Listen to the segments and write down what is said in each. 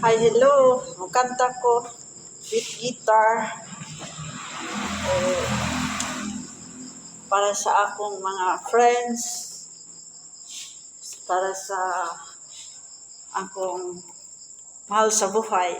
Hi, hello. Ang kanta ko with guitar para sa akong mga friends, para sa akong mahal sa buhay.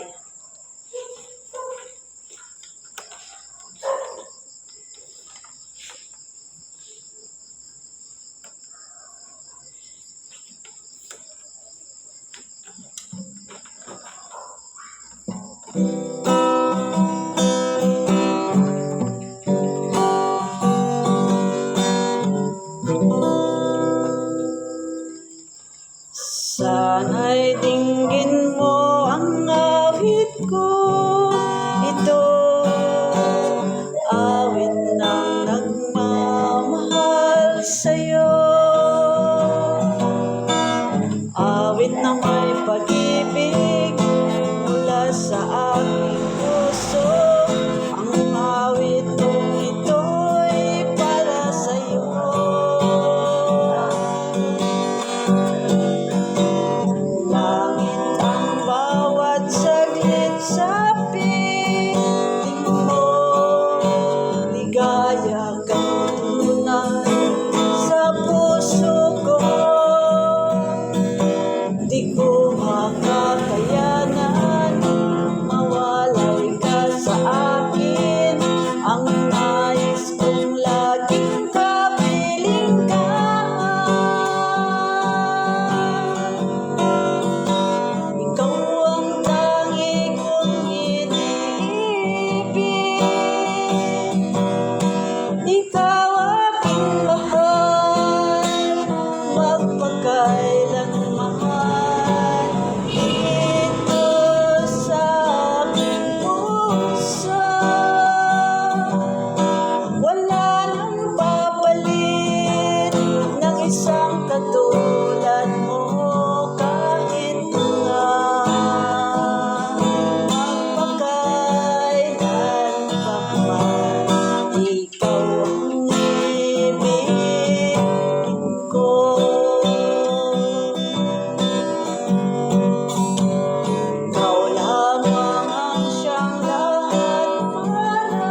Sana'y dinggin mo ang awit ko. Ito awit ng nagmamahal sa'yo. Awit na may pag-ibig mula sa aking puso. Ang awit kong ito'y para sa'yo. Langit ang bawat saglit sa piling mo. Ligaya kang tunay sa puso ko. Di ko makakayanan mawalay ka sa akin. Ang nais kong laging kapiling ka. Ikaw ang tangi kong iniibig. Ikaw aking mahal, magpakailanman. Dito sa aking puso, wala nang papalit ng isang katulad mo. Kahit nga magpakailan pa man, ikaw ang ibig ko. Ikaw lamang ang siyang lahat para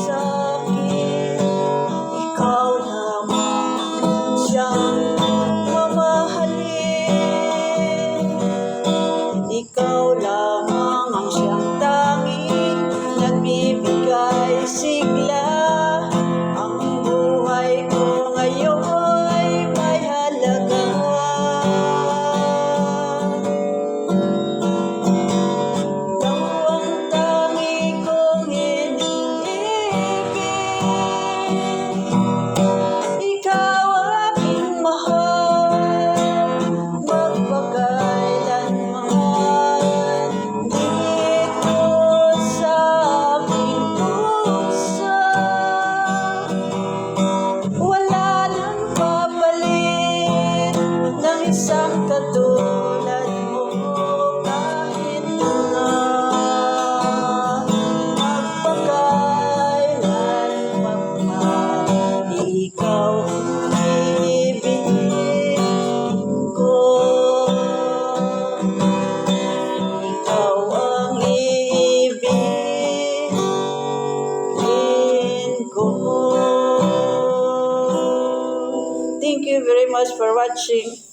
sa akin. Ikaw lamang ang siyang mamahalin. Ikaw lamang ang siyang tanging nagbibigay sigla. Ang buhay ko ngayon'y may halaga. Ikaw ang tangi kong iniibig. Ikaw aking mahal, magpakailanman. Dito sa aking puso, wala nang papalit ng isang katulad mo. Kahit nga magpakailan pa man, ikaw ang ibig ko. Ikaw ang ibigin ko. Thank you very much for watching.